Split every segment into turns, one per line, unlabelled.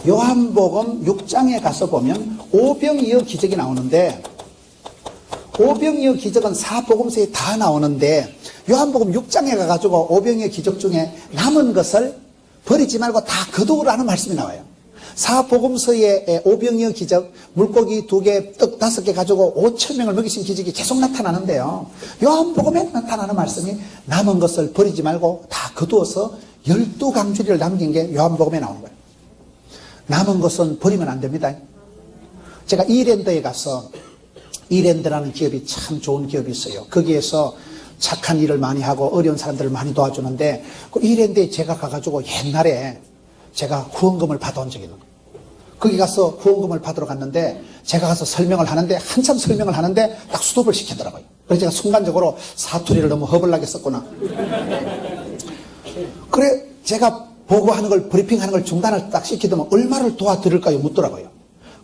요한복음 6장에 가서 보면 오병이어 기적이 나오는데, 오병이어 기적은 사복음서에 다 나오는데 요한복음 6장에 가가지고 오병이어 기적 중에 남은 것을 버리지 말고 다 거두라는 말씀이 나와요. 사복음서의 오병이어 기적, 물고기 2개, 떡 5개 가지고 5,000명을 먹이신 기적이 계속 나타나는데요, 요한복음에 나타나는 말씀이 남은 것을 버리지 말고 다 거두어서 12강주리를 남긴 게 요한복음에 나오는 거예요. 남은 것은 버리면 안 됩니다. 제가 이랜드에 가서, 이랜드라는 기업이 참 좋은 기업이 있어요. 거기에서 착한 일을 많이 하고 어려운 사람들을 많이 도와주는데, 그 이랜드에 제가 가가지고 옛날에 제가 후원금을 받아온 적이 있는 거예요. 거기 가서 후원금을 받으러 갔는데, 제가 가서 설명을 하는데, 한참 설명을 하는데 딱 스톱을 시키더라고요. 그래서 제가 순간적으로 사투리를 너무 허벌나게 썼구나. 그래 제가 보고하는 걸, 브리핑하는 걸 중단을 딱 시키더면 얼마를 도와드릴까요? 묻더라고요.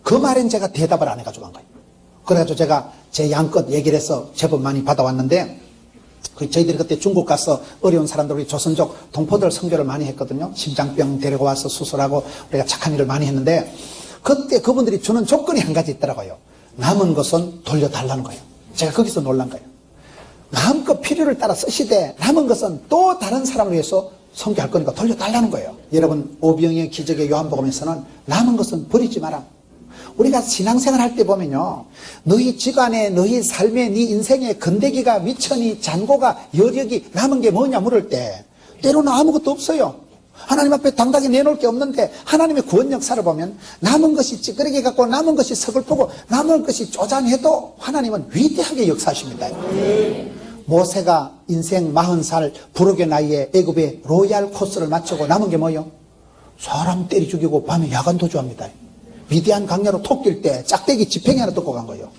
그 말엔 제가 대답을 안 해가지고 간 거예요. 그래가지고 제가 제 양껏 얘기를 해서 제법 많이 받아왔는데, 저희들이 그때 중국 가서 어려운 사람들, 우리 조선족 동포들 선교를 많이 했거든요. 심장병 데리고 와서 수술하고 우리가 착한 일을 많이 했는데, 그때 그분들이 주는 조건이 한 가지 있더라고요. 남은 것은 돌려달라는 거예요. 제가 거기서 놀란 거예요. 마음껏 필요를 따라 쓰시되 남은 것은 또 다른 사람을 위해서 선교할 거니까 돌려달라는 거예요. 여러분, 오병이어 기적의 요한복음에서는 남은 것은 버리지 마라. 우리가 신앙생활 할 때 보면요, 너희 집안에, 너희 삶에, 네 인생에 건더기가, 미천이, 잔고가, 여력이 남은 게 뭐냐 물을 때 때로는 아무것도 없어요. 하나님 앞에 당당히 내놓을 게 없는데, 하나님의 구원 역사를 보면 남은 것이 찌끄레기 같고 남은 것이 서글프고 남은 것이 쪼잔해도 하나님은 위대하게 역사하십니다. 모세가 인생 40살 부록의 나이에 애굽의 로얄 코스를 마치고 남은 게 뭐예요? 사람 때리 죽이고 밤에 야간 도주합니다. 미디안 광야로 토낄 때 짝대기 지팽이 하나 들고 간 거예요.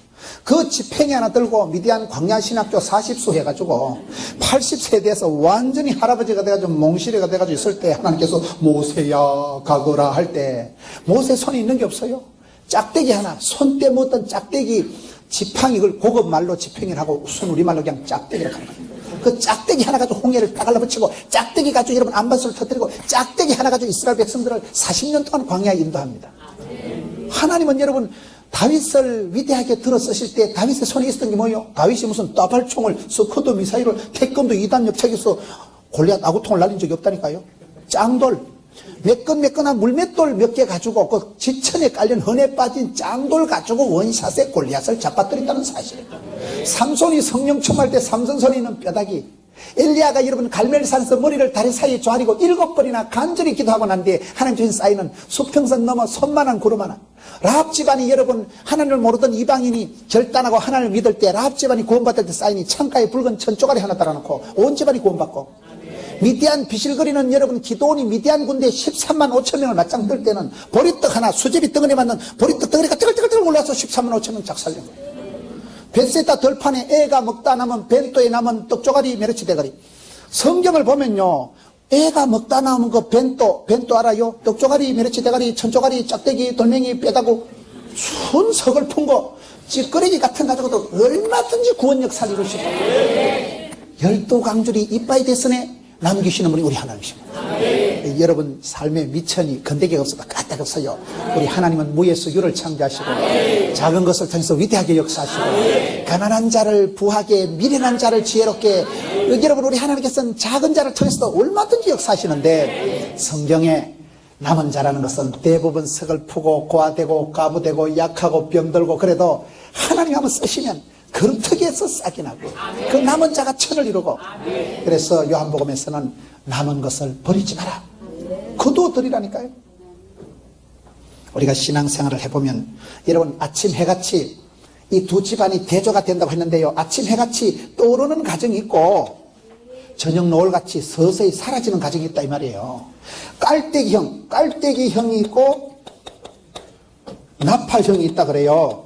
그 지팽이 하나 들고 미디안 광야 신학교 40수 해가지고 80세 돼서 완전히 할아버지가 돼가지고 몽실이가 돼가지고 있을 때 하나님께서 모세야 가거라 할 때 모세 손에 있는 게 없어요. 짝대기 하나, 손때 묻던 짝대기 지팡이, 그 고급 말로 지팽이를 하고 순 우리말로 그냥 짝대기를 하는 거예요. 그 짝대기 하나 가지고 홍해를 따갈라 붙이고, 짝대기 가지고 여러분 안반수를 터뜨리고, 짝대기 하나 가지고 이스라엘 백성들을 40년 동안 광야에 인도합니다. 하나님은 여러분 다윗을 위대하게 들어 쓰실 때 다윗의 손에 있었던 게 뭐예요? 다윗이 무슨 따발총을, 스커드 미사일을, 태권도 2단 역착해서 골리앗 아구통을 날린 적이 없다니까요. 짱돌, 매끈매끈한 물맷돌 몇 개 가지고 그 지천에 깔린 헌에 빠진 짱돌 가지고 원샷에 골리앗을 잡아뜨렸다는 사실. 삼손이 성령 충만할 때 삼손손에 있는 뼈다귀, 엘리야가 여러분 갈멜산에서 머리를 다리 사이에 조아리고 7번이나 간절히 기도하고 난 뒤에 하나님 주신 사이는 수평선 넘어 손만한 구름 하나. 라합 집안이 여러분 하나님을 모르던 이방인이 결단하고 하나님을 믿을 때 라합 집안이 구원받을 때 사인이 창가에 붉은 천조가리 하나 달아놓고 온 집안이 구원받고, 미디안 비실거리는 여러분 기도원이 미디안 군대 13만 5천 명을 맞짱 뜰 때는 보리떡 하나, 수제비 덩어리 맞는 보리떡 덩어리가 뜨글뜨글 올라서 13만 5천 명 작살낸 거예요. 벳세다 들판에 애가 먹다 남은 벤또에 남은 떡조가리 메르치 대가리. 성경을 보면요, 애가 먹다 남은 그 벤또 알아요? 떡조가리 메르치 대가리, 천조가리, 짝대기, 돌멩이, 뼈다구, 순 서글픈 거 찌끄레기 같은 가지고도 얼마든지 구원 역사를 이루시고, 12강줄이 이빠이 됐으네 남기시는 분이 우리 하나님이십니다. 여러분 삶의 미천이 건더기가 없어도 까딱 없어요. 우리 하나님은 무에서 유를 창조하시고 작은 것을 통해서 위대하게 역사하시고 가난한 자를 부하게, 미련한 자를 지혜롭게, 여러분 우리 하나님께서는 작은 자를 통해서도 얼마든지 역사하시는데, 성경에 남은 자라는 것은 대부분 서글프고 고아되고 까부되고 약하고 병들고, 그래도 하나님 한번 쓰시면 그릇터기에서 싹이 나고 그 남은 자가 천을 이루고, 그래서 요한복음에서는 남은 것을 버리지 마라, 거두어드리라니까요. 우리가 신앙생활을 해보면 여러분 아침 해같이 이 두 집안이 대조가 된다고 했는데요, 아침 해같이 떠오르는 가정이 있고 저녁 노을같이 서서히 사라지는 가정이 있다 이 말이에요. 깔때기형이 있고 나팔형이 있다 그래요.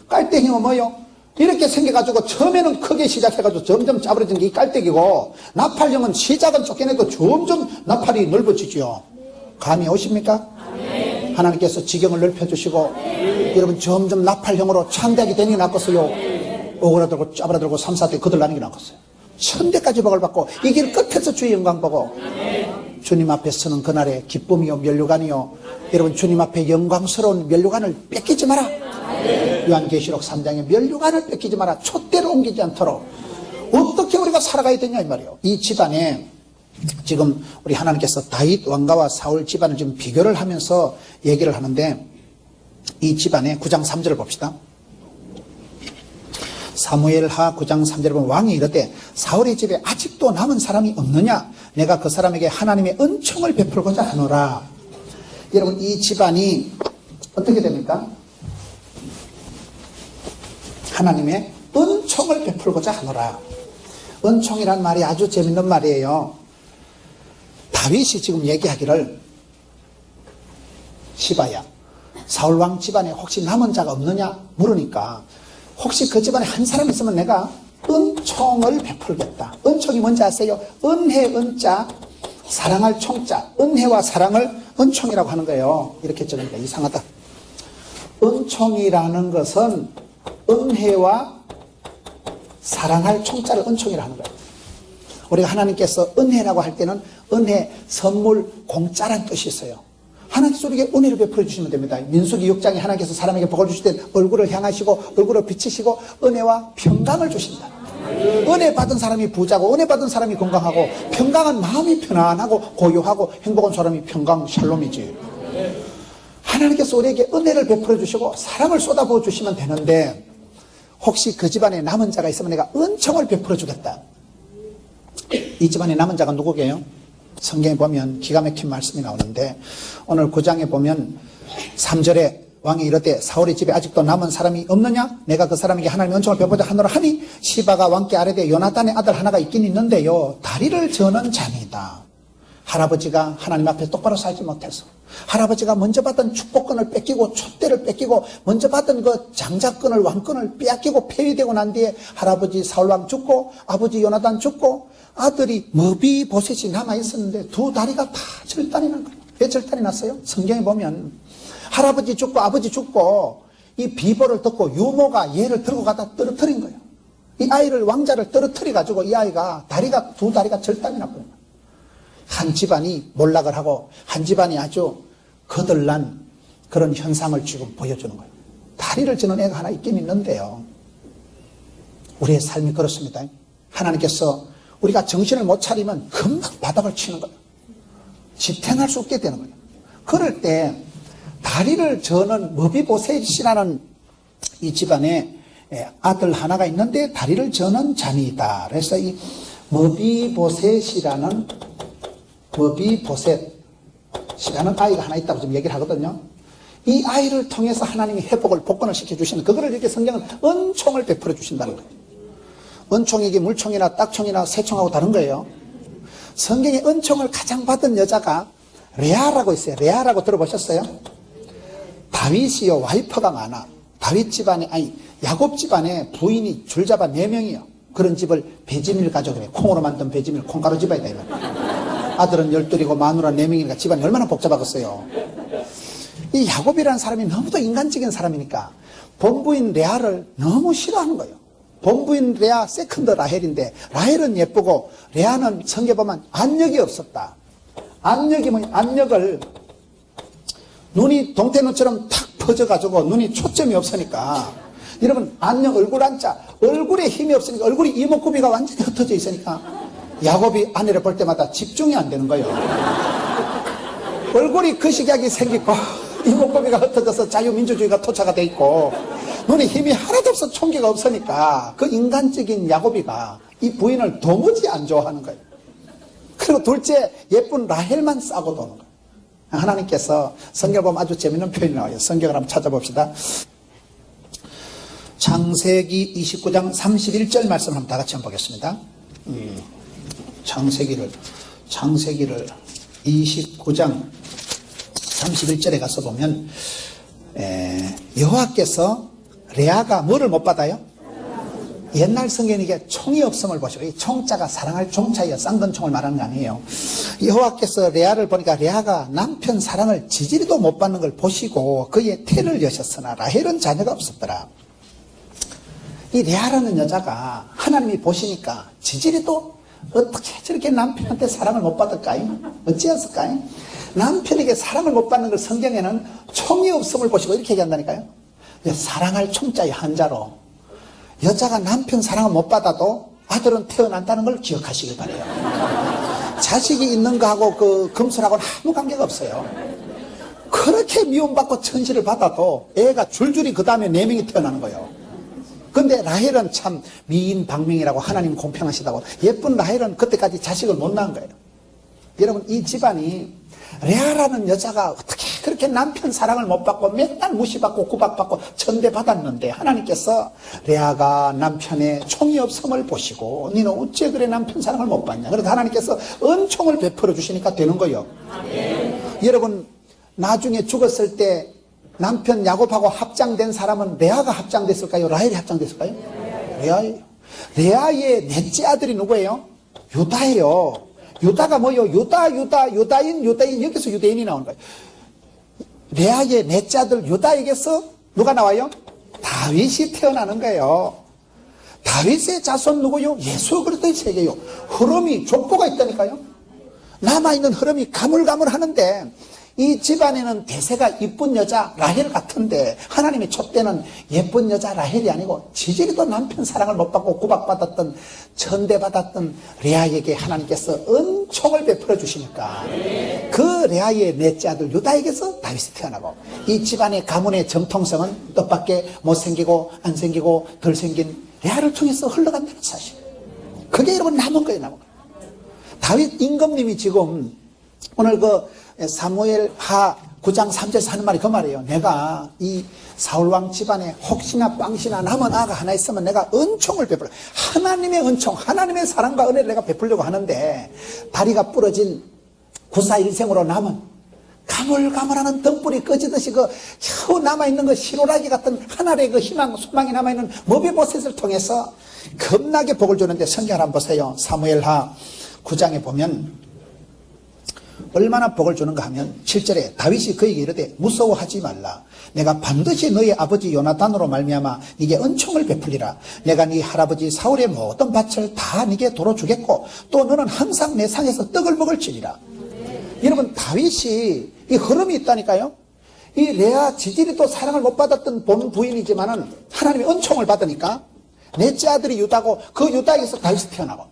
깔때기형은 뭐예요? 이렇게 생겨가지고 처음에는 크게 시작해가지고 점점 짜부러진 게 이 깔때기고, 나팔형은 시작은 쫓겨내도 점점 나팔이 넓어지죠. 감이 오십니까? 하나님께서 지경을 넓혀주시고 여러분 점점 나팔형으로 창대하게 되는 게 낫겠어요? 오그라들고 짜부라들고 3, 4대 거들나는 게 낫겠어요? 천대까지 복을 받고 이 길 끝에서 주의 영광 보고 주님 앞에 서는 그날의 기쁨이요 면류관이요, 여러분 주님 앞에 영광스러운 면류관을 뺏기지 마라. 요한계시록 3장에 면류관을 뺏기지 마라. 촛대를 옮기지 않도록 어떻게 우리가 살아가야 되냐 이 말이에요. 이 집안에 지금 우리 하나님께서 다윗 왕가와 사울 집안을 지금 비교를 하면서 얘기를 하는데, 이 집안에 9장 3절을 봅시다. 사무엘하 9장 3절에 보면 왕이 이르되 사울의 집에 아직도 남은 사람이 없느냐? 내가 그 사람에게 하나님의 은총을 베풀고자 하노라. 여러분 이 집안이 어떻게 됩니까? 하나님의 은총을 베풀고자 하노라. 은총이란 말이 아주 재밌는 말이에요. 다윗이 지금 얘기하기를, 시바야 사울왕 집안에 혹시 남은 자가 없느냐 물으니까, 혹시 그 집안에 한 사람 있으면 내가 은총을 베풀겠다. 은총이 뭔지 아세요? 은혜 은자, 사랑할 총자, 은혜와 사랑을 은총이라고 하는 거예요. 이렇게 적으니까 이상하다. 은총이라는 것은 은혜와 사랑할 총자를 은총이라 하는 거예요. 우리가 하나님께서 은혜라고 할 때는 은혜, 선물, 공짜란 뜻이 있어요. 하나님께서 우리에게 은혜를 베풀어 주시면 됩니다. 민수기 6장에 하나님께서 사람에게 복을 주실 때 얼굴을 향하시고 얼굴을 비치시고 은혜와 평강을 주신다. 은혜 받은 사람이 부자고, 은혜 받은 사람이 건강하고, 평강한 마음이 편안하고 고요하고 행복한 사람이 평강 샬롬이지. 하나님께서 우리에게 은혜를 베풀어 주시고 사랑을 쏟아부어 주시면 되는데, 혹시 그 집안에 남은 자가 있으면 내가 은총을 베풀어 주겠다. 이 집안에 남은 자가 누구게요? 성경에 보면 기가 막힌 말씀이 나오는데, 오늘 9장에 보면 3절에 왕이 이르되 사울의 집에 아직도 남은 사람이 없느냐? 내가 그 사람에게 하나님의 은총을 베푸자 하노라 하니, 시바가 왕께 아뢰되 요나단의 아들 하나가 있긴 있는데요, 다리를 저는 자니다. 할아버지가 하나님 앞에 똑바로 살지 못해서, 할아버지가 먼저 받은 축복권을 뺏기고 촛대를 뺏기고 먼저 받은 그 장자권을, 왕권을 빼앗기고 폐위되고 난 뒤에 할아버지 사울왕 죽고 아버지 요나단 죽고 아들이 머비보셋이 남아있었는데 두 다리가 다 절단이 난 거예요. 왜 절단이 났어요? 성경에 보면 할아버지 죽고 아버지 죽고 이 비보를 듣고 유모가 얘를 들고 가다 떨어뜨린 거예요. 이 아이를, 왕자를 떨어뜨려 가지고 이 아이가 두 다리가 절단이 났거든요. 한 집안이 몰락을 하고 한 집안이 아주 거들난 그런 현상을 지금 보여주는 거예요. 다리를 저는 애가 하나 있긴 있는데요, 우리의 삶이 그렇습니다. 하나님께서 우리가 정신을 못 차리면 금방 바닥을 치는 거예요. 지탱할 수 없게 되는 거예요. 그럴 때 다리를 저는 머비보셋이라는 이 집안에 아들 하나가 있는데 다리를 저는 자니다. 그래서 이 머비보셋이라는 아이가 하나 있다고 지금 얘기를 하거든요. 이 아이를 통해서 하나님이 회복을, 복권을 시켜주시는, 그거를 이렇게 성경은 은총을 베풀어 주신다는 거예요. 은총이 이게 물총이나 딱총이나 새총하고 다른 거예요. 성경의 은총을 가장 받은 여자가 레아라고 있어요. 레아라고 들어보셨어요? 다윗이요, 와이퍼가 많아. 다윗 집안에, 야곱 집안에 부인이 줄잡아 4명이요. 그런 집을 배지밀 가족이래. 콩으로 만든 배지밀, 콩가루 집어야 돼. 아들은 12이고 마누라 4명이니까 집안이 얼마나 복잡하겠어요. 이 야곱이라는 사람이 너무도 인간적인 사람이니까 본부인 레아를 너무 싫어하는 거예요. 본부인 레아 세컨드 라헬인데, 라헬은 예쁘고 레아는 성경에 보면 안력이 없었다. 안력이 뭐냐? 안력을, 눈이 동태눈처럼 탁 퍼져가지고 눈이 초점이 없으니까, 여러분 안력, 얼굴 안자, 얼굴에 힘이 없으니까, 얼굴이 이목구비가 완전히 흩어져 있으니까 야곱이 아내를 볼 때마다 집중이 안 되는 거예요. 얼굴이 거시기하게 생기고 이목구비가 흩어져서 자유민주주의가 토착화 돼 있고 눈에 힘이 하나도 없어, 총기가 없으니까 그 인간적인 야곱이가 이 부인을 도무지 안 좋아하는 거예요. 그리고 둘째 예쁜 라헬만 싸고 도는 거예요. 하나님께서 성경을 보면 아주 재밌는 표현이 나와요. 성경을 한번 찾아봅시다. 창세기 29장 31절 말씀 한번 다 같이 한번 보겠습니다. 창세기를 29장 31절에 가서 보면 여호와께서 레아가 뭐를 못 받아요? 옛날 성경에 이게 총이 없음을 보시고, 이 총자가 사랑할 총자예요. 쌍든 총을 말하는 게 아니에요. 여호와께서 레아를 보니까 레아가 남편 사랑을 지지리도 못 받는 걸 보시고 그의 태를 여셨으나 라헬은 자녀가 없었더라. 이 레아라는 여자가 하나님이 보시니까 지지리도 어떻게 저렇게 남편한테 사랑을 못 받을까요? 어찌했을까요? 남편에게 사랑을 못 받는 걸 성경에는 총이 없음을 보시고 이렇게 얘기한다니까요. 사랑할 총자의 한자로 여자가 남편 사랑을 못 받아도 아들은 태어난다는 걸 기억하시길 바래요. 자식이 있는 거하고 그 금술하고는 아무 관계가 없어요. 그렇게 미움받고 천시를 받아도 애가 줄줄이 그 다음에 4명이 태어나는 거예요. 근데 라헬은 참 미인 방명이라고 하나님 공평하시다고 예쁜 라헬은 그때까지 자식을 못 낳은 거예요. 여러분 이 집안이 레아라는 여자가 어떻게 그렇게 남편 사랑을 못 받고 맨날 무시받고 구박받고 천대받았는데 하나님께서 레아가 남편의 총이 없음을 보시고 너는 어째 그래 남편 사랑을 못 받냐. 그래서 하나님께서 은총을 베풀어 주시니까 되는 거예요. 여러분 나중에 죽었을 때 남편 야곱하고 합장된 사람은 레아가 합장됐을까요? 라헬이 합장됐을까요? 레아예요. 레아의 넷째 아들이 누구예요? 유다예요. 유다가 뭐요? 유다인 여기서 유대인이 나오는 거예요. 레아의 넷째 아들 유다에게서 누가 나와요? 다윗이 태어나는 거예요. 다윗의 자손 누구요? 예수 그리스도의 세계요. 흐름이 족보가 있다니까요. 남아있는 흐름이 가물가물하는데 이 집안에는 대세가 이쁜 여자 라헬 같은데 하나님의 촛대는 예쁜 여자 라헬이 아니고 지질이도 남편 사랑을 못 받고 구박받았던 천대받았던 레아에게 하나님께서 은총을 베풀어 주시니까 그 레아의 넷째 아들 유다에게서 다윗이 태어나고 이 집안의 가문의 정통성은 뜻밖의 못생기고 안 생기고 덜 생긴 레아를 통해서 흘러간다는 사실. 그게 여러분 남은 거예요. 남은 거예요. 다윗 임금님이 지금 오늘 그 사무엘하 9장 3절에서 하는 말이 그 말이에요. 내가 이 사울왕 집안에 혹시나 빵시나 남은 아가 하나 있으면 내가 은총을 베풀어. 하나님의 은총, 하나님의 사랑과 은혜를 내가 베풀려고 하는데 다리가 부러진 구사일생으로 남은 가물가물하는 등불이 꺼지듯이 그 겨우 남아있는 그 시로라기 같은 하늘의 그 희망, 소망이 남아있는 머비보셋을 통해서 겁나게 복을 주는데 성경을 한번 보세요. 사무엘하 9장에 보면 얼마나 복을 주는가 하면 7절에 다윗이 그에게 이르되 무서워하지 말라. 내가 반드시 너의 아버지 요나단으로 말미암아 네게 은총을 베풀리라. 내가 네 할아버지 사울의 모든 밭을 다 네게 도로 주겠고 또 너는 항상 내 상에서 떡을 먹을지니라. 여러분 다윗이 이 흐름이 있다니까요. 이 레아 지질이도 사랑을 못 받았던 본 부인이지만은 하나님의 은총을 받으니까 넷째 아들이 유다고 그 유다에서 다윗이 태어나고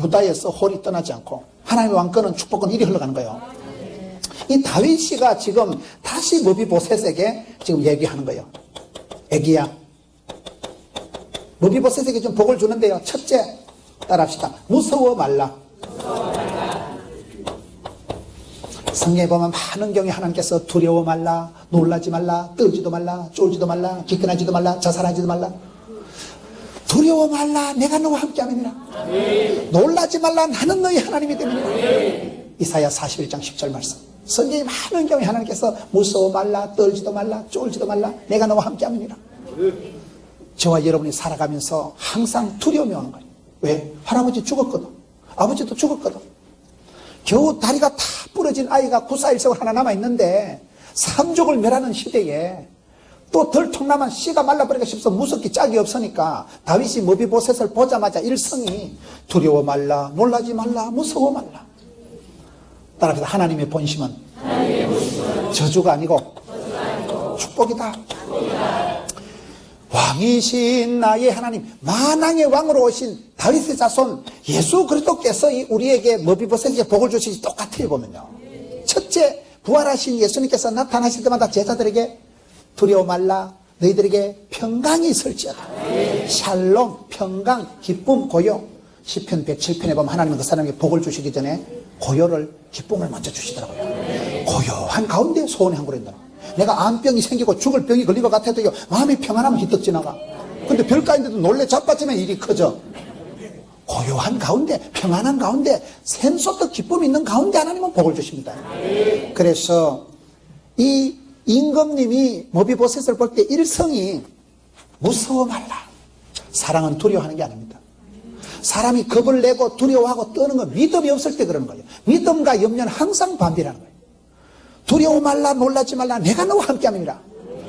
유다에서 홀이 떠나지 않고 하나님의 왕권은 축복은 이리 흘러가는 거예요. 이 다윗이가 지금 다시 머비보셋에게 지금 얘기하는 거예요. 애기야, 머비보셋에게 좀 복을 주는데요. 첫째, 따라합시다. 무서워 말라. 성경에 보면 많은 경우에 하나님께서 두려워 말라, 놀라지 말라, 떨지도 말라, 쫄지도 말라, 기끈하지도 말라, 자살하지도 말라. 두려워 말라, 내가 너와 함께함이니라. 놀라지 말라, 나는 너희 하나님이 됨이니라. 이사야 41장 10절 말씀. 성경에 많은 경우에 하나님께서 무서워 말라, 떨지도 말라, 쫄지도 말라, 내가 너와 함께함이니라. 저와 여러분이 살아가면서 항상 두려움이 오는 거예요. 왜? 할아버지 죽었거든, 아버지도 죽었거든. 겨우 다리가 다 부러진 아이가 구사일생을 하나 남아있는데 삼족을 멸하는 시대에 또 덜통나면 씨가 말라버리가 싶어서 무섭기 짝이 없으니까 다윗이 머비보셋을 보자마자 일성이 두려워 말라, 놀라지 말라, 무서워 말라. 따라서 하나님의 본심은 저주가 아니고 축복이다. 왕이신 나의 하나님, 만왕의 왕으로 오신 다윗의 자손 예수 그리스도께서 우리에게 머비보셋에게 복을 주시지 똑같아요. 보면요, 첫째 부활하신 예수님께서 나타나실 때마다 제자들에게 두려워 말라, 너희들에게 평강이 있을지어다. 샬롬, 평강, 기쁨, 고요. 시편 107편에 보면 하나님은 그 사람에게 복을 주시기 전에 고요를, 기쁨을 먼저 주시더라고요. 고요한 가운데 소원의 항구로 인다. 내가 암병이 생기고 죽을 병이 걸린 것 같아도 마음이 평안하면 휘떡 지나가. 근데 별가인데도 놀래 자빠지면 일이 커져. 고요한 가운데, 평안한 가운데, 샘솟듯 기쁨이 있는 가운데 하나님은 복을 주십니다. 그래서 이 임금님이 머비보셋을 볼 때 일성이 무서워 말라. 사랑은 두려워하는 게 아닙니다. 사람이 겁을 내고 두려워하고 떠는 건 믿음이 없을 때 그러는 거예요. 믿음과 염려는 항상 반비라는 거예요. 두려워 말라, 놀라지 말라, 내가 너와 함께함이라.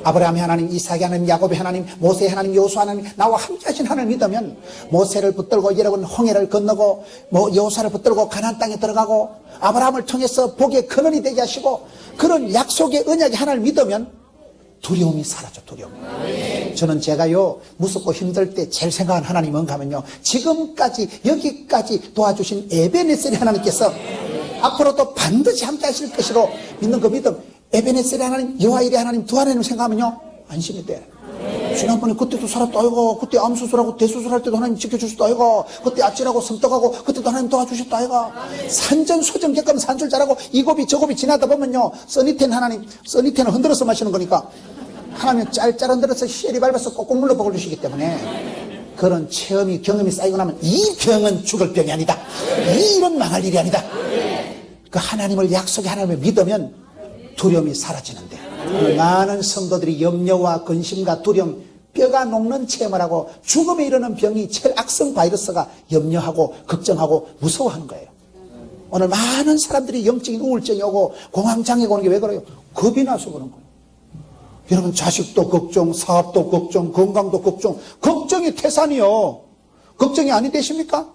아브라함의 하나님, 이삭의 하나님, 야곱의 하나님, 모세의 하나님, 여호수아 하나님, 나와 함께 하신 하나님을 믿으면 모세를 붙들고 여러분 홍해를 건너고 여호수아를 붙들고 가나안 땅에 들어가고 아브라함을 통해서 복의 근원이 되게 하시고 그런 약속의 언약의 하나님을 믿으면 두려움이 사라져. 두려움. 저는 제가요 무섭고 힘들 때 제일 생각하는 하나님이 뭔가 하면요, 지금까지 여기까지 도와주신 에베네셀의 하나님께서 앞으로도 반드시 함께 하실 것이로 믿는 그 믿음, 에베네셀의 하나님, 여호와일의 하나님 두 하나님을 생각하면요 안심이 돼. 지난번에 그때도 살았다 아이가, 그때 암 수술하고 대수술할 때도 하나님 지켜주셨다 아이가, 그때 아찔하고 섬떡하고 그때도 하나님 도와주셨다 아이가, 산전수전 겪으면 산줄 잘하고 이 고비 저 고비 지나다 보면요 써니텐 하나님, 써니텐을 흔들어서 마시는 거니까 하나님 짤짤 흔들어서 시엘이 밟아서 꼭꼭 눌러 먹어주시기 때문에 그런 체험이 경험이 쌓이고 나면 이 병은 죽을 병이 아니다, 이 일은 망할 일이 아니다. 그 하나님을 약속의 하나님을 믿으면 두려움이 사라지는데 많은 성도들이 염려와 근심과 두려움, 뼈가 녹는 체험을 하고 죽음에 이르는 병이 제일 악성 바이러스가 염려하고 걱정하고 무서워하는 거예요. 오늘 많은 사람들이 영적인 우울증이 오고 공황장애가 오는 게 왜 그래요? 겁이 나서 그런 거예요. 여러분 자식도 걱정, 사업도 걱정, 건강도 걱정, 걱정이 태산이요. 걱정이 아니 되십니까?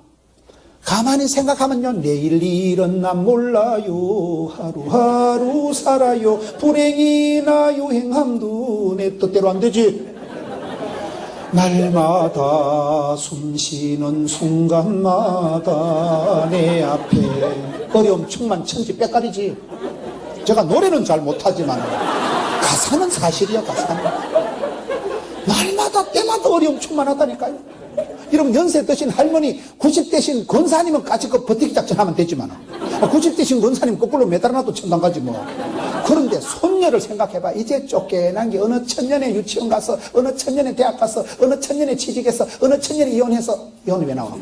가만히 생각하면요, 내일 일은 난 몰라요, 하루하루 살아요, 불행이나 유행함도 내 뜻대로 안 되지. 날마다 숨쉬는 순간마다 내 앞에 어려움 충만 천지백갈이지. 제가 노래는 잘 못하지만 가사는 사실이야. 가사는 날마다 때마다 어려움 충만하다니까요. 여러분 연세 드신 할머니 90대신 권사님은 같이 그 버티기 작전하면 되지만 90대신 권사님 거꾸로 매달아놔도 천당 가지 뭐. 그런데 손녀를 생각해봐. 이제 쫓겨난 게 어느 천년에 유치원 가서, 어느 천년에 대학 가서, 어느 천년에 취직해서, 어느 천년에 이혼해서. 이혼이 왜 나와?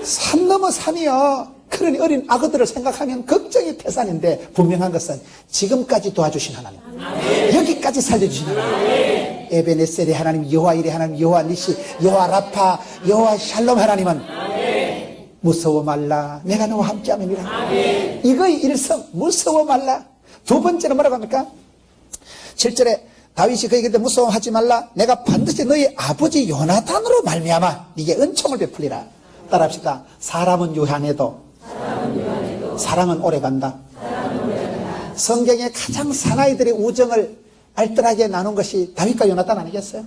산 넘어 산이요. 그러니 어린 아그들을 생각하면 걱정이 태산인데 분명한 것은 지금까지 도와주신 하나님, 여기까지 살려주신 하나님, 에베네셀의 하나님, 여호와일의 하나님, 여호와 니시, 여호와 라파, 여호와 샬롬 하나님은 무서워 말라, 내가 너와 함께함이니라. 이거의 일성, 무서워 말라. 두 번째는 뭐라고 합니까? 7절에 다윗이 그에게 무서워하지 말라, 내가 반드시 너희 아버지 요나단으로 말미암아 네게 은총을 베풀리라. 따라합시다. 사람은 유한해도 사랑은 오래간다. 성경에 가장 사나이들의 우정을 알뜰하게 나눈 것이 다윗과 요나단 아니겠어요?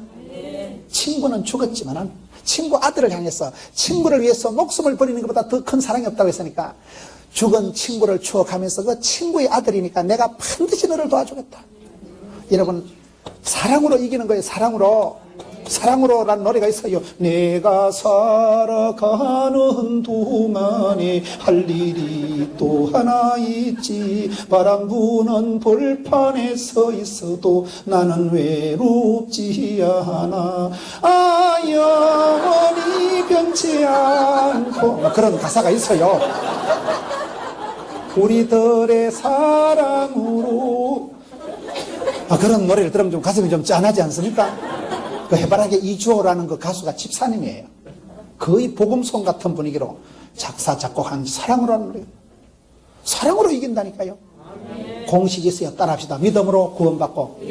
친구는 죽었지만 친구 아들을 향해서 친구를 위해서 목숨을 버리는 것보다 더 큰 사랑이 없다고 했으니까 죽은 친구를 추억하면서 그 친구의 아들이니까 내가 반드시 너를 도와주겠다. 여러분 사랑으로 이기는 거예요. 사랑으로라는 노래가 있어요. 내가 살아가는 동안에 할 일이 또 하나 있지. 바람 부는 벌판에 서 있어도 나는 외롭지 않아. 아 영원히 변치 않고, 그런 가사가 있어요. 우리들의 사랑으로. 그런 노래를 들으면 좀 가슴이 좀 짠하지 않습니까? 그 해바라기 이주호라는 그 가수가 집사님이에요. 거의 복음송 같은 분위기로 작사 작곡한 사랑으로 하는 노래예요. 사랑으로 이긴다니까요. 공식이 있어요. 따라합시다. 믿음으로 구원받고,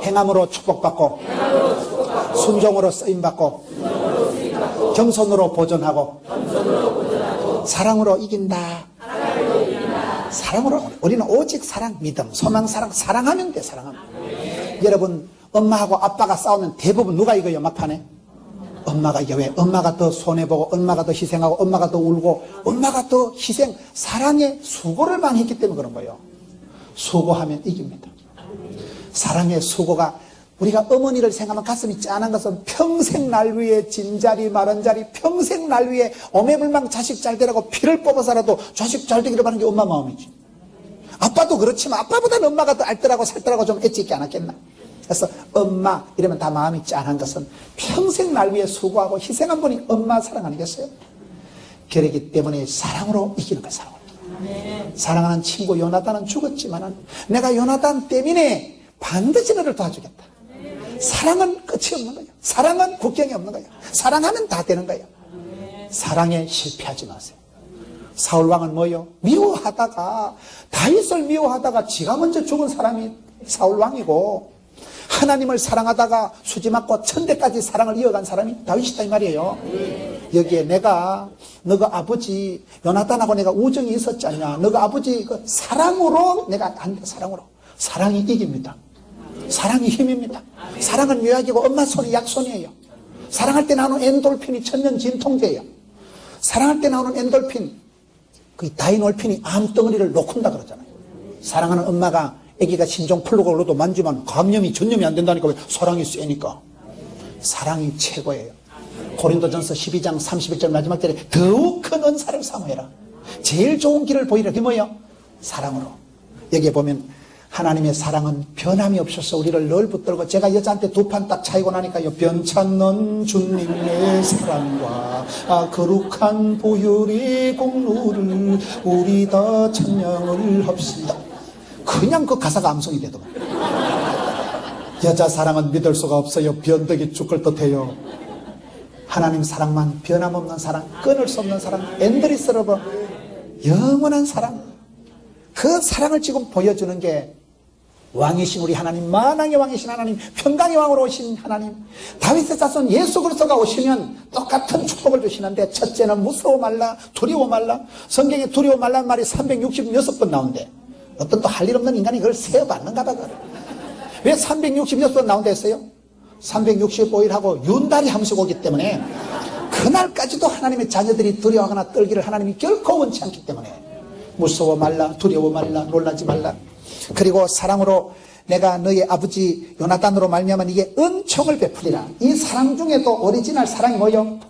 행함으로 축복받고, 순종으로 쓰임받고, 겸손으로 보존하고, 사랑으로 이긴다. 사랑으로. 우리는 오직 사랑, 믿음, 소망, 사랑하면 돼. 사랑하면. 여러분 엄마하고 아빠가 싸우면 대부분 누가 이겨요? 막판에 엄마가 이겨. 왜? 엄마가 더 손해보고, 엄마가 더 희생하고, 엄마가 더 울고, 엄마가 더 희생, 사랑의 수고를 많이 했기 때문에 그런 거예요. 수고하면 이깁니다. 사랑의 수고가, 우리가 어머니를 생각하면 가슴이 짠한 것은 평생 날 위해 진자리 마른자리, 평생 날 위해 오매불망 자식 잘 되라고 피를 뽑아서라도 자식 잘 되기를 바라는 게 엄마 마음이지. 아빠도 그렇지만 아빠보다는 엄마가 더 알뜰하고 살뜰하고 좀 엣지 있지 않았겠나. 그래서 엄마 이러면 다 마음이 짠한 것은 평생 날 위해 수고하고 희생한 분이 엄마 사랑 아니겠어요? 그렇기 때문에 사랑으로 이기는 거예요. 사랑하는 친구 요나단은 죽었지만 내가 요나단 때문에 반드시 너를 도와주겠다. 사랑은 끝이 없는 거예요. 사랑은 국경이 없는 거예요. 사랑하면 다 되는 거예요. 사랑에 실패하지 마세요. 사울왕은 뭐요? 미워하다가, 다윗을 미워하다가 지가 먼저 죽은 사람이 사울왕이고, 하나님을 사랑하다가 수지 맞고 천대까지 사랑을 이어간 사람이 다윗이다 이 말이에요. 여기에 내가 너가 아버지 요나단하고 내가 우정이 있었지 않냐, 너가 아버지 그 사랑으로 내가 한다. 사랑으로. 사랑이 이깁니다. 사랑이 힘입니다. 사랑은 요약이고 엄마 손이 약손이에요. 사랑할 때 나오는 엔돌핀이 천년 진통제예요. 사랑할 때 나오는 엔돌핀, 그 다이놀핀이 암덩어리를 녹는다 그러잖아요. 사랑하는 엄마가 아기가 신종 플루가 로도 만지면 감염이 전염이 안 된다니까. 왜? 사랑이 세니까. 사랑이 최고예요. 고린도전서 12장 31절 마지막 절에 더욱 큰 은사를 사모해라. 제일 좋은 길을 보이라. 그게 뭐예요? 사랑으로. 여기에 보면 하나님의 사랑은 변함이 없어서 우리를 늘 붙들고, 제가 여자한테 두 판 딱 차이고 나니까요, 변찮는 주님의 사랑과 거룩한 보혈의 공로를 우리 다 찬양을 합시다. 그냥 그 가사가 암송이 되더만. 여자 사랑은 믿을 수가 없어요. 변덕이 죽을 듯해요. 하나님 사랑만 변함없는 사랑, 끊을 수 없는 사랑, 엔드리스 러버, 영원한 사랑. 그 사랑을 지금 보여주는 게 왕이신 우리 하나님, 만왕의 왕이신 하나님, 평강의 왕으로 오신 하나님, 다윗의 자손 예수 그리스도가 오시면 똑같은 축복을 주시는데, 첫째는 무서워 말라, 두려워 말라. 성경에 두려워 말라는 말이 366번 나오는데 어떤 또 할 일 없는 인간이 그걸 세어봤는가 봐. 왜 366번 나온다 했어요? 365일하고 윤달이 함수가 오기 때문에 그날까지도 하나님의 자녀들이 두려워하거나 떨기를 하나님이 결코 원치 않기 때문에 무서워 말라, 두려워 말라, 놀라지 말라. 그리고 사랑으로 내가 너의 아버지 요나단으로 말미암아 이게 은총을 베풀리라. 이 사랑 중에도 오리지널 사랑이 뭐요?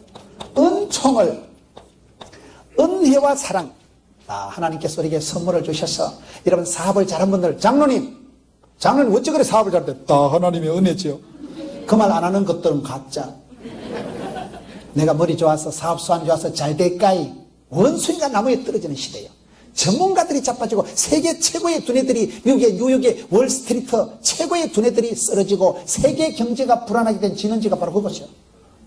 은총을, 은혜와 사랑. 하나님께서 우리에게 선물을 주셔서, 여러분 사업을 잘한 분들, 장로님 어찌 그래 사업을 잘했대? 다 하나님의 은혜지요. 그 말 안 하는 것들은 가짜. 내가 머리 좋아서 사업 수완 좋아서 잘 될까이? 원숭이가 나무에 떨어지는 시대예요. 전문가들이 자빠지고 세계 최고의 두뇌들이, 미국의 뉴욕의 월스트리트 최고의 두뇌들이 쓰러지고 세계 경제가 불안하게 된 진원지가 바로 그것이요.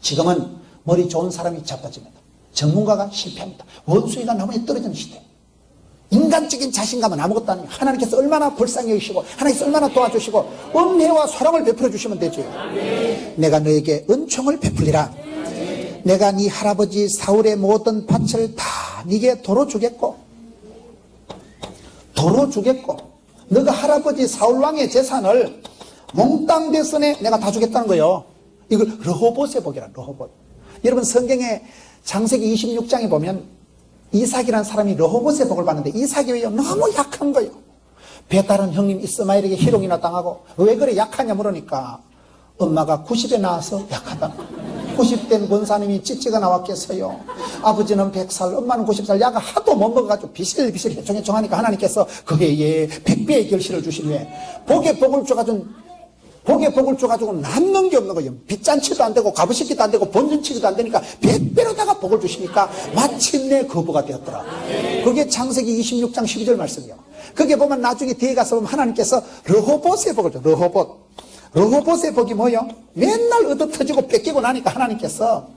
지금은 머리 좋은 사람이 자빠집니다. 전문가가 실패합니다. 원숭이가 나무에 떨어지는 시대. 인간적인 자신감은 아무것도 아니에요. 하나님께서 얼마나 불쌍히 여기시고 하나님께서 얼마나 도와주시고 은혜와 사랑을 베풀어 주시면 되죠. 내가 너에게 은총을 베풀리라. 내가 네 할아버지 사울의 모든 밭을 다 네게 도로 주겠고, 너가 할아버지 사울왕의 재산을 몽땅 대선에 내가 다 주겠다는 거예요. 이걸 르호봇의 복이라. 르호봇. 여러분 성경에 창세기 26장에 보면 이삭이라는 사람이 르호봇의 복을 받는데, 이삭이 왜요? 너무 약한 거예요. 배다른 형님 이스마엘에게 희롱이나 당하고, 왜 그래 약하냐 물으니까 엄마가 90에 나와서 약하다. 90된 권사님이 찌찌가 나왔겠어요. 아버지는 100살, 엄마는 90살, 야가 하도 못 먹어가지고 비실비실 해총해총하니까 하나님께서 그 해에 100배의 결실을 주신 후에 복의 복을 줘가지고 남는 게 없는 거예요. 빚잔치도 안 되고 가부시기도 안 되고 본전치기도 안 되니까 100배로다가 복을 주시니까 마침내 거부가 되었더라. 그게 창세기 26장 12절 말씀이요. 그게 보면 나중에 뒤에 가서 보면 하나님께서 르호봇의 복을 줘. 르호봇의 복이 뭐요? 맨날 얻어터지고 뺏기고 나니까 하나님께서,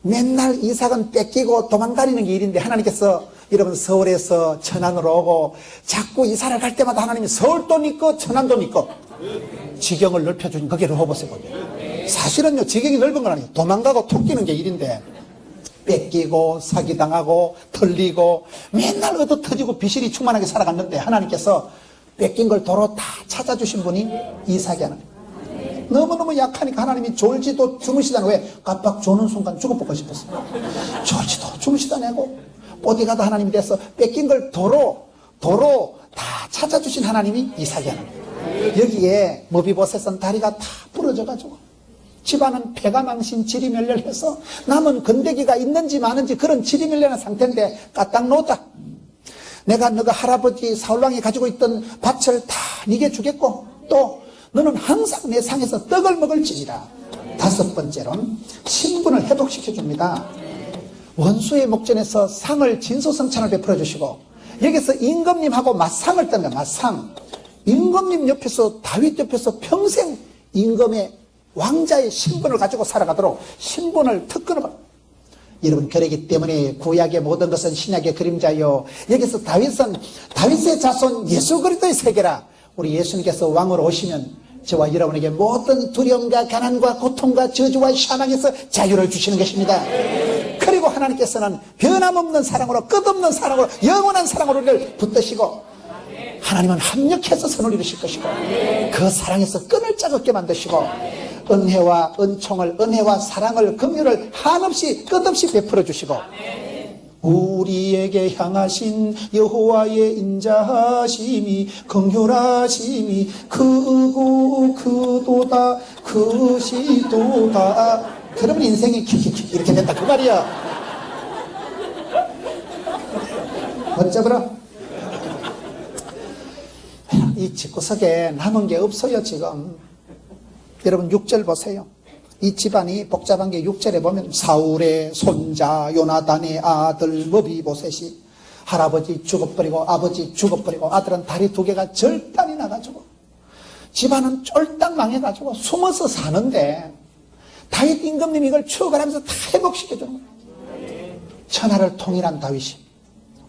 맨날 이삭은 뺏기고 도망다니는 게 일인데 하나님께서, 여러분 서울에서 천안으로 오고 자꾸 이사를 갈 때마다 하나님이 서울도 니꺼 천안도 니꺼 지경을 넓혀주니 그게 르호봇의 복이에요. 사실은요 지경이 넓은 건 아니에요. 도망가고 톡끼는 게 일인데 뺏기고 사기당하고 털리고 맨날 얻어터지고 비실이 충만하게 살아갔는데 하나님께서 뺏긴 걸 도로 다 찾아주신 분이 이삭이 하나님. 너무너무 약하니까 하나님이 졸지도 주무시다. 왜? 깜빡 조는 순간 죽어보고 싶었어요. 졸지도 주무시다 내고 보디가드 하나님이 돼서 뺏긴 걸 도로 다 찾아주신 하나님이 이삭이 하나님. 여기에 머비보셋은 다리가 다 부러져가지고 집안은 폐가 망신 지리멸렬해서 남은 건더기가 있는지 마는지 그런 지리멸렬한 상태인데 까딱 놓다. 내가 너가 할아버지 사울왕이 가지고 있던 밭을 다 네게 주겠고 또 너는 항상 내 상에서 떡을 먹을지니라. 다섯 번째로는 신분을 회복시켜 줍니다. 원수의 목전에서 상을 진소성찬을 베풀어 주시고 여기서 임금님하고 맞상을 뜬다. 맞상. 임금님 옆에서 다윗 옆에서 평생 임금의 왕자의 신분을 가지고 살아가도록 신분을 특권을 받. 여러분, 그러기 때문에 구약의 모든 것은 신약의 그림자요. 여기서 다윗은 다윗의 자손 예수 그리스도의 세계라. 우리 예수님께서 왕으로 오시면 저와 여러분에게 모든 두려움과 가난과 고통과 저주와 사망에서 자유를 주시는 것입니다. 그리고 하나님께서는 변함없는 사랑으로, 끝없는 사랑으로, 영원한 사랑으로 우리를 붙드시고, 하나님은 합력해서 선을 이루실 것이고, 그 사랑에서 끈을 짜겁게 만드시고, 은혜와 은총을, 은혜와 사랑을, 긍휼을 한없이 끝없이 베풀어 주시고, 우리에게 향하신 여호와의 인자하심이, 긍휼하심이 크고 크도다, 크시도다. 그러면 인생이 킥킥킥 이렇게 된다 그 말이야. 어쩌더라? 이 집구석에 남은 게 없어요 지금. 여러분 6절 보세요. 이 집안이 복잡한 게 6절에 보면 사울의 손자 요나단의 아들 머비보셋이 할아버지 죽어버리고 아버지 죽어버리고 아들은 다리 2개가 절단이 나가지고 집안은 쫄딱 망해가지고 숨어서 사는데 다윗 임금님이 이걸 추억하면서 다 회복시켜주는 거예요. 천하를 통일한 다윗이.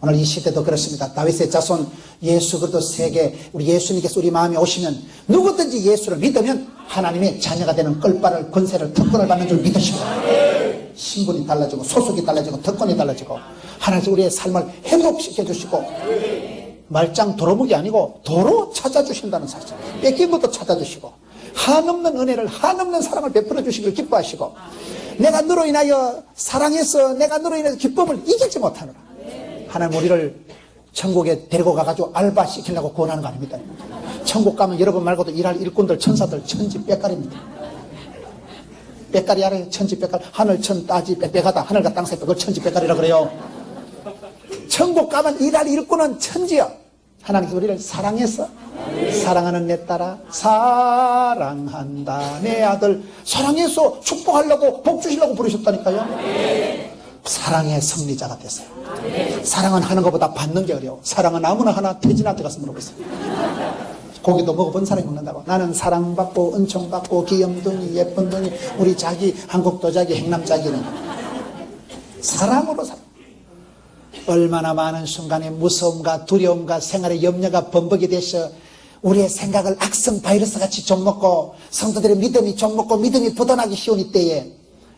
오늘 이 시대도 그렇습니다. 다윗의 자손 예수 그리스도 세계, 우리 예수님께서 우리 마음에 오시면 누구든지 예수를 믿으면 하나님의 자녀가 되는 껄바를, 권세를, 특권을 받는 줄 믿으시고, 신분이 달라지고 소속이 달라지고 특권이 달라지고 하나님 우리의 삶을 회복시켜 주시고, 말짱 도로묵이 아니고 도로 찾아주신다는 사실, 뺏긴 것도 찾아주시고, 한없는 은혜를, 한없는 사랑을 베풀어 주시기를 기뻐하시고, 내가 너로 인하여 사랑해서 내가 너로 인해서 기쁨을 이기지 못하노라. 하나님 우리를 천국에 데리고 가가지고 알바 시키려고 구원하는 거 아닙니다. 천국 가면 여러분 말고도 일할 일꾼들, 천사들 천지백갈입니다. 백갈이 알아요? 천지백갈. 하늘천 따지 빽빽하다. 하늘과 땅 사이 그걸 천지백갈이라고 그래요. 천국 가면 일할 일꾼은 천지요. 하나님께서 우리를 사랑해서, 사랑하는 내 딸아 사랑한다 내 아들, 사랑해서 축복하려고 복 주시려고 부르셨다니까요. 사랑의 승리자가 됐어요. 사랑은 하는 것보다 받는 게 어려워. 사랑은 아무나 하나 태진한테 가서 물어보세요. 고기도 먹어본 사람이 먹는다고. 나는 사랑받고 은총받고 귀염둥이 예쁜둥이 우리 자기 한국도자기 행남자기는 사랑으로 살아. 얼마나 많은 순간에 무서움과 두려움과 생활의 염려가 범벅이 돼서 우리의 생각을 악성 바이러스 같이 좀먹고 성도들의 믿음이 좀먹고 믿음이 뻗어나기 쉬운 이때에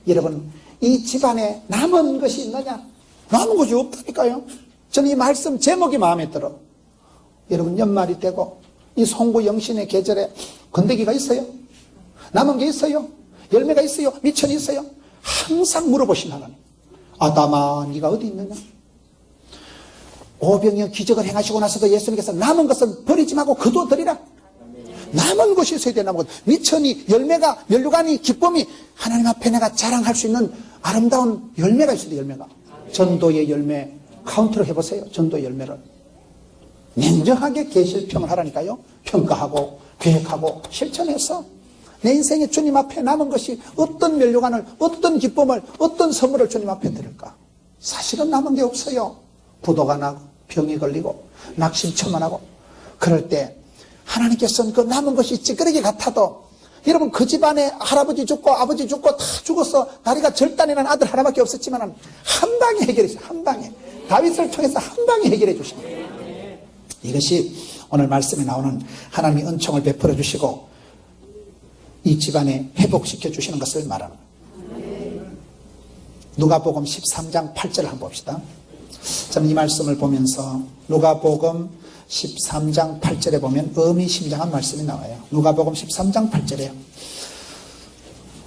여러분 이 집안에 남은 것이 있느냐? 남은 것이 없다니까요. 저는 이 말씀 제목이 마음에 들어. 여러분 연말이 되고 이 송구 영신의 계절에 건더기가 있어요? 남은 게 있어요? 열매가 있어요? 미천이 있어요? 항상 물어보신 하나님, 아담아 네가 어디 있느냐? 오병이어 기적을 행하시고 나서도 예수님께서 남은 것은 버리지 말고 거두어드리라. 남은 것이 있어야 돼. 남은 것. 미천이, 열매가, 면류관이, 기쁨이 하나님 앞에 내가 자랑할 수 있는 아름다운 열매가 있어야 돼. 열매가. 전도의 열매 카운트로 해보세요. 전도의 열매를 냉정하게 계실평을 하라니까요. 평가하고 계획하고 실천해서 내 인생에 주님 앞에 남은 것이 어떤 면류관을, 어떤 기쁨을, 어떤 선물을 주님 앞에 드릴까? 사실은 남은 게 없어요. 부도가 나고 병이 걸리고 낙심초만하고 그럴 때 하나님께서는 그 남은 것이 찌끄러기 같아도 여러분 그 집안에 할아버지 죽고 아버지 죽고 다 죽어서 다리가 절단이 난 아들 하나밖에 없었지만 한 방에 해결했어요. 한 방에. 다윗을 통해서 한 방에 해결해 주신 거예요. 이것이 오늘 말씀에 나오는 하나님의 은총을 베풀어 주시고 이 집안에 회복시켜 주시는 것을 말합니다. 누가복음 13장 8절을 한번 봅시다. 저는 이 말씀을 보면서 누가복음 13장 8절에 보면 의미심장한 말씀이 나와요. 누가복음 13장 8절에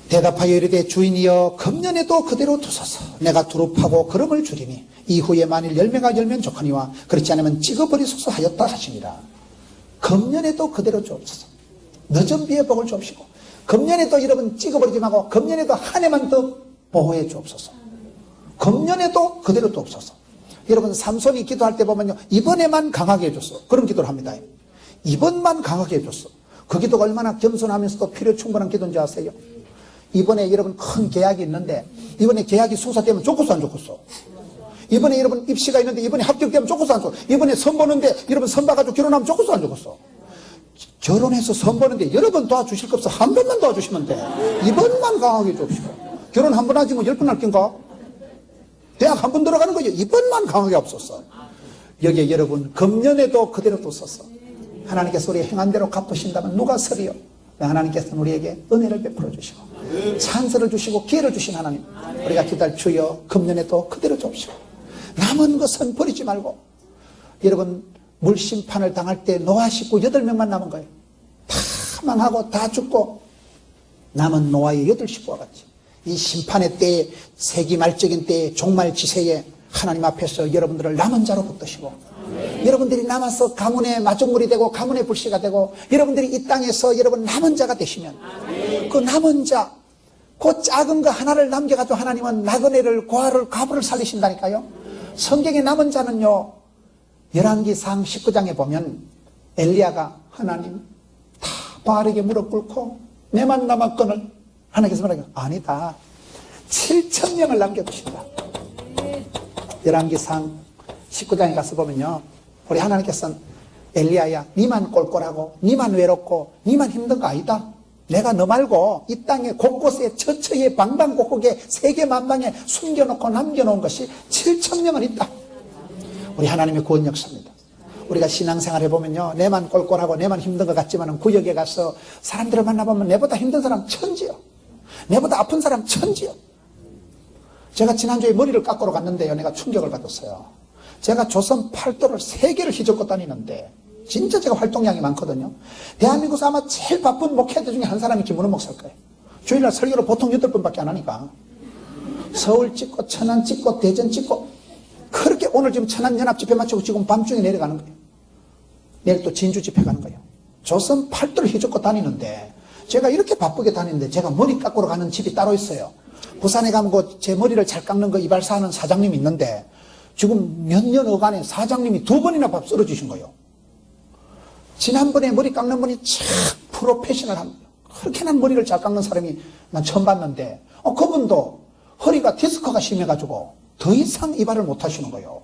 대답하여 이르되 주인이여 금년에도 그대로 두소서. 내가 두릅하고 걸음을 줄이니 이후에 만일 열매가 열면 좋거니와 그렇지 않으면 찍어버리소서 하였다 하시니라. 금년에도 그대로 주옵소서. 늦은 비에 복을 주옵시고 금년에도 여러분 찍어버리지 말고 금년에도 한 해만 더 보호해 주옵소서. 금년에도 그대로 두옵소서. 여러분 삼손이 기도할 때 보면요 이번에만 강하게 해줬어. 그런 기도를 합니다. 이번만 강하게 해줬어. 그 기도가 얼마나 겸손하면서도 필요 충분한 기도인지 아세요? 이번에 여러분 큰 계약이 있는데 이번에 계약이 성사되면 좋겠어 안 좋겠어? 이번에 여러분 입시가 있는데 이번에 합격되면 좋겠어 안 좋겠어? 이번에 선 보는데 여러분 선 봐가지고 결혼하면 좋겠어 안 좋겠어? 결혼해서 선 보는데 여러 번 도와주실 거 없어. 한 번만 도와주시면 돼. 이번만 강하게 해줍시고 결혼 한 번 하지 뭐 10번 할 낀가? 대학 한 번 들어가는 거죠. 이번만 강하게 없었어. 여기에 여러분 금년에도 그대로 또 썼어. 하나님께서 우리의 행한 대로 갚으신다면 누가 서리요? 하나님께서는 우리에게 은혜를 베풀어 주시고 찬스를 주시고 기회를 주신 하나님, 우리가 기도할 주여 금년에도 그대로 줍시고 남은 것은 버리지 말고. 여러분 물심판을 당할 때 노아 식구 8명만 남은 거예요. 다 망하고 다 죽고 남은 노아의 8식구와 같이 이 심판의 때에, 세기말적인 때에, 종말 지세에 하나님 앞에서 여러분들을 남은 자로 붙드시고, 여러분들이 남아서 가문의 마중물이 되고 가문의 불씨가 되고, 여러분들이 이 땅에서 여러분 남은 자가 되시면 그 남은 자, 그 작은 거 하나를 남겨가지고 하나님은 나그네를, 고아를, 과부를 살리신다니까요. 성경의 남은 자는요, 열왕기상 19장에 보면 엘리야가 하나님 다 바알에게 무릎 꿇고 내만 남았거늘, 하나님께서 말하기를 아니다, 7,000명을 남겨두신다. 열왕기상 19장에 가서 보면요, 우리 하나님께서는 엘리야야, 니만 꼴꼴하고 니만 외롭고 니만 힘든 거 아니다. 내가 너 말고 이 땅에 곳곳에 처처에 방방곡곡에 세계 만방에 숨겨놓고 남겨놓은 것이 7,000명은 있다. 우리 하나님의 구원 역사입니다. 우리가 신앙생활 해보면요, 내만 꼴꼴하고 내만 힘든 것 같지만 구역에 가서 사람들을 만나보면 내보다 힘든 사람 천지요, 내보다 아픈 사람 천지요. 제가 지난주에 머리를 깎으러 갔는데요, 내가 충격을 받았어요. 제가 조선 팔도를 3개를 휘젓고 다니는데 진짜 제가 활동량이 많거든요. 대한민국에서 아마 제일 바쁜 목회자 중에 한 사람이 김문호 목사일 거예요. 주일날 설교를 보통 8번밖에 안 하니까 서울 찍고 천안 찍고 대전 찍고, 그렇게 오늘 지금 천안 연합 집회 마치고 지금 밤중에 내려가는 거예요. 내일 또 진주 집회 가는 거예요. 조선 팔도를 휘젓고 다니는데, 제가 이렇게 바쁘게 다니는데 제가 머리 깎으러 가는 집이 따로 있어요. 부산에 가면 제 머리를 잘 깎는 거 이발사하는 사장님이 있는데 지금 몇 년 어간에 사장님이 2번이나 밥 썰어주신 거예요. 지난번에 머리 깎는 분이 참 프로페셔널한, 그렇게 난 머리를 잘 깎는 사람이 난 처음 봤는데, 그분도 허리가 디스크가 심해가지고 더 이상 이발을 못 하시는 거예요.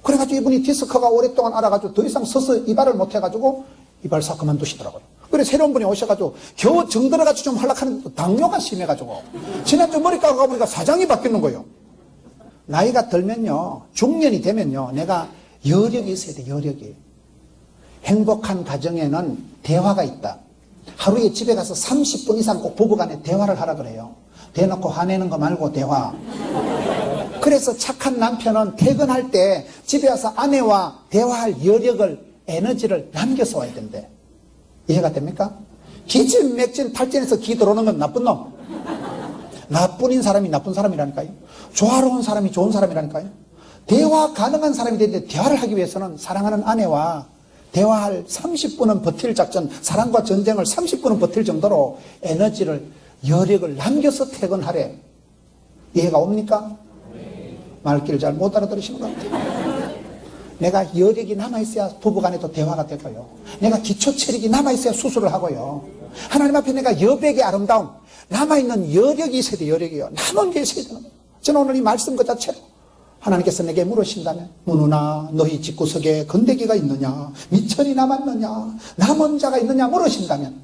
그래가지고 이분이 디스크가 오랫동안 알아가지고 더 이상 서서 이발을 못 해가지고 이발사 그만두시더라고요. 그래 새로운 분이 오셔가지고 겨우 정들어가지고 좀 하려하는데 당뇨가 심해가지고 지난주 머리 깎고 가보니까 사장이 바뀌는 거예요. 나이가 들면요, 중년이 되면요, 내가 여력이 있어야 돼. 여력이. 행복한 가정에는 대화가 있다. 하루에 집에 가서 30분 이상 꼭 부부간에 대화를 하라 그래요. 대놓고 화내는 거 말고 대화. 그래서 착한 남편은 퇴근할 때 집에 와서 아내와 대화할 여력을, 에너지를 남겨서 와야 된대. 이해가 됩니까? 기진맥진 탈진해서 기 들어오는 건 나쁜 놈. 나쁜인 사람이 나쁜 사람이라니까요. 조화로운 사람이 좋은 사람이라니까요. 대화 가능한 사람이 되는데, 대화를 하기 위해서는 사랑하는 아내와 대화할 30분은 버틸 작전, 사랑과 전쟁을 30분은 버틸 정도로 에너지를, 여력을 남겨서 퇴근하래. 이해가 옵니까? 말귀를 잘 못 알아들으시는 것 같아요. 내가 여력이 남아있어야 부부간에도 대화가 되고요. 내가 기초 체력이 남아있어야 수술을 하고요. 하나님 앞에 내가 여백의 아름다움, 남아있는 여력이 있어야 돼요. 여력이요. 남은 게 있어야 되는 거예요. 저는 오늘 이 말씀 그 자체로 하나님께서 내게 물으신다면, 문우나 너희 집구석에 건더기가 있느냐, 미천이 남았느냐, 남은 자가 있느냐 물으신다면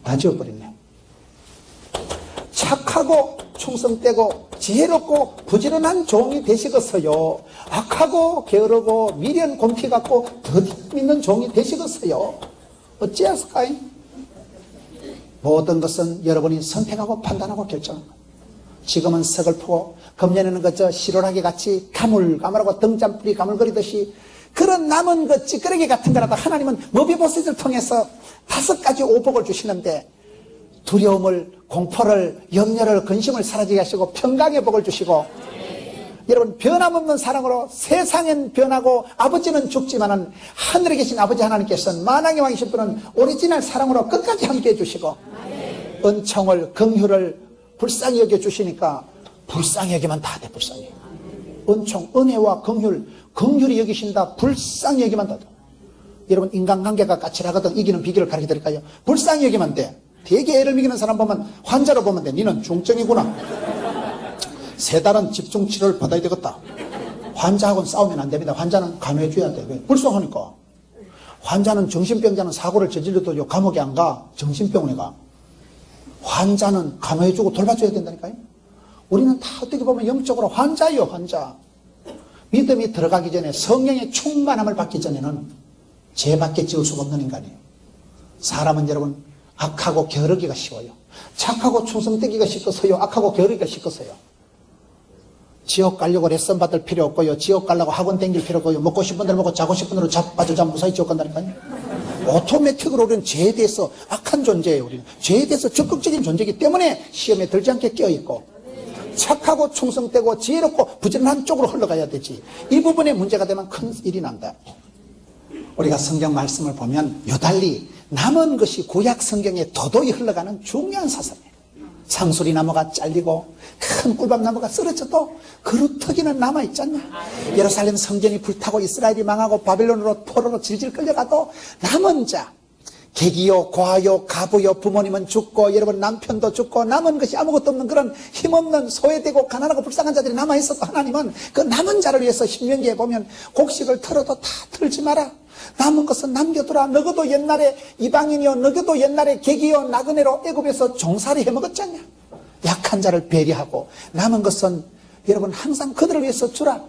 다 지워버렸네. 착하고 충성되고 지혜롭고 부지런한 종이 되시겠어요. 악하고 게으르고 미련 곰피 같고 더디 믿는 종이 되시겠어요. 어찌하실까요? 모든 것은 여러분이 선택하고 판단하고 결정합니다. 지금은 서글프고 금년에는 그저 시로라기 같이 가물가물하고 등잔불이 가물거리듯이 그런 남은 그 찌끄러기 같은 거라도 하나님은 모비보스를 통해서 5가지 오복을 주시는데, 두려움을, 공포를, 염려를, 근심을 사라지게 하시고 평강의 복을 주시고, 여러분 변함없는 사랑으로 세상엔 변하고 아버지는 죽지만은 하늘에 계신 아버지 하나님께서는 만왕의 왕이신 분은 오리지널 사랑으로 끝까지 함께해 주시고, 은총을, 긍휼을 불쌍히 여겨 주시니까 불쌍히 여기면 다 돼. 불쌍히. 은총, 은혜와 긍휼, 긍휼히 여기신다. 불쌍히 여기면 다 돼. 여러분 인간관계가 까칠하거든. 이기는 비결을 가르쳐 드릴까요? 불쌍히 여기면 돼. 되게 애를 먹이는 사람 보면 환자로 보면 돼. 니는 중증이구나. 3달은 집중치료를 받아야 되겠다. 환자하고는 싸우면 안 됩니다. 환자는 간호해 줘야 돼. 왜? 불쌍하니까. 환자는, 정신병자는 사고를 저질러도 감옥에 안 가. 정신병원에 가. 환자는 간호해 주고 돌봐줘야 된다니까요. 우리는 다 어떻게 보면 영적으로 환자예요, 환자. 믿음이 들어가기 전에, 성령의 충만함을 받기 전에는 죄밖에 지을 수가 없는 인간이에요. 사람은 여러분 악하고 게으르기가 쉬워요. 착하고 충성되기가 쉽겠어요, 악하고 게으르기가 쉽겠어요. 지옥 가려고 레슨 받을 필요 없고요, 지옥 가려고 학원 다닐 필요 없고요, 먹고 싶은 대로 먹고 자고 싶은 대로 자빠져 자면 무사히 지옥 간다니까요. 오토매틱으로 우리는 죄에 대해서 악한 존재예요. 우리는 죄에 대해서 적극적인 존재이기 때문에 시험에 들지 않게 깨어있고, 착하고 충성되고 지혜롭고 부지런한 쪽으로 흘러가야 되지. 이 부분에 문제가 되면 큰 일이 난다. 우리가 성경 말씀을 보면 유달리 남은 것이 구약 성경에 도도히 흘러가는 중요한 사상이에요. 상수리 나무가 잘리고 큰 꿀밤 나무가 쓰러져도 그루터기는 남아있지 않냐. 예루살렘 성전이 불타고 이스라엘이 망하고 바벨론으로 포로로 질질 끌려가도 남은 자, 객이요 고아요 가부요 부모님은 죽고 여러분 남편도 죽고 남은 것이 아무것도 없는 그런 힘없는 소외되고 가난하고 불쌍한 자들이 남아있어도 하나님은 그 남은 자를 위해서 신명기에 보면 곡식을 털어도 다 털지 마라, 남은 것은 남겨두라. 너희도 옛날에 이방인이요 너희도 옛날에 객이요 나그네로 애굽에서 종살이 해먹었지 않냐. 약한 자를 배려하고 남은 것은 여러분 항상 그들을 위해서 주라.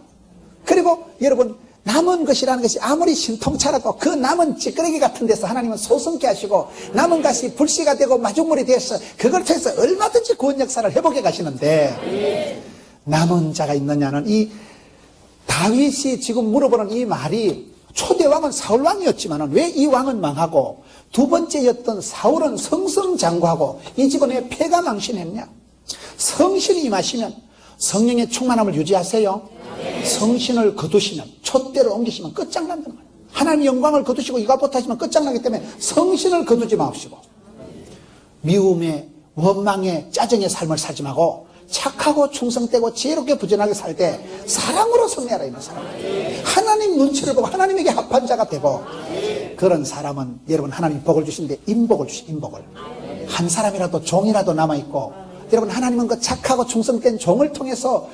그리고 여러분 남은 것이라는 것이 아무리 신통차라도 그 남은 찌끄레기 같은 데서 하나님은 소성케 하시고 남은 것이 불씨가 되고 마중물이 되어서 그걸 통해서 얼마든지 구원 역사를 해보게 가시는데, 남은 자가 있느냐는 이 다윗이 지금 물어보는 이 말이, 초대 왕은 사울 왕이었지만 왜 이 왕은 망하고 두 번째였던 사울은 성성장구하고 이 집은 왜 폐가 망신했냐. 성신이 임하시면, 성령의 충만함을 유지하세요. 성신을 거두시면, 촛대를 옮기시면 끝장난다는 거예요. 하나님의 영광을 거두시고 이갈보타 하시면 끝장나기 때문에 성신을 거두지 마옵시고, 미움에 원망에 짜증의 삶을 살지 말고 착하고 충성되고 지혜롭게 부지런하게 살 때 사랑으로 승리하라. 이 사람 하나님 눈치를 보고 하나님에게 합한 자가 되고, 그런 사람은 여러분 하나님 복을 주시는데 인복을 주시, 인복을. 한 사람이라도 종이라도 남아있고, 여러분 하나님은 그 착하고 충성된 종을 통해서,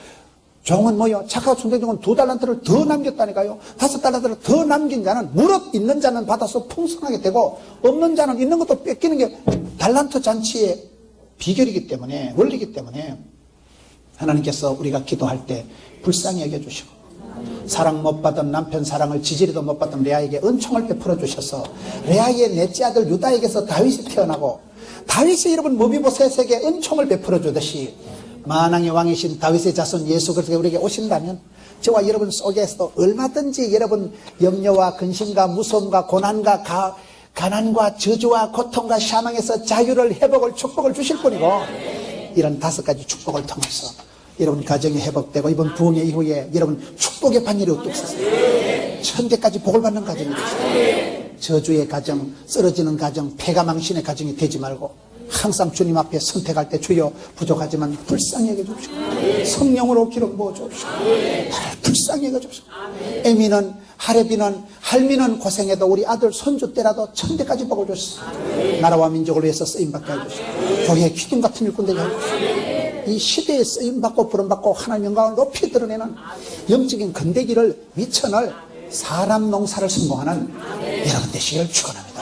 종은 뭐요? 착하고 충성된 종은 2달란트를 더 남겼다니까요. 5달란트를 더 남긴 자는, 무릇 있는 자는 받아서 풍성하게 되고 없는 자는 있는 것도 뺏기는 게 달란트 잔치의 비결이기 때문에, 원리이기 때문에 하나님께서 우리가 기도할 때 불쌍히 여겨주시고, 사랑 못 받은 남편 사랑을 지지리도 못 받은 레아에게 은총을 베풀어 주셔서 레아의 넷째 아들 유다에게서 다윗이 태어나고, 다윗이 여러분 모비보셋에게 은총을 베풀어 주듯이 만왕의 왕이신 다윗의 자손 예수 그리스도가 우리에게 오신다면 저와 여러분 속에서도 얼마든지 여러분 염려와 근심과 무서움과 고난과 가난과 저주와 고통과 사망에서 자유를, 회복을, 축복을 주실 뿐이고, 이런 5가지 축복을 통해서 여러분 가정이 회복되고 이번 부흥의 이후에 여러분 축복의 반열이 우뚝 섰어요. 천대까지 복을 받는 가정이 되세요. 저주의 가정, 쓰러지는 가정, 폐가 망신의 가정이 되지 말고 항상 주님 앞에 선택할 때 주여 부족하지만 불쌍히 여겨주시고, 성령으로 기름 부어주시고, 불쌍히 여겨주시고, 에미는 하레비는 할미는 고생해도 우리 아들 손주 때라도 천대까지 복을 주시고, 나라와 민족을 위해서 쓰임받게 해주시고, 교회의 기둥 같은 일꾼 되게 해주시고, 이 시대에 쓰임받고 부름받고 하나님 영광을 높이 드러내는 영적인 건대기를 미천을 사람 농사를 성공하는 여러분 되시기를 축원합니다.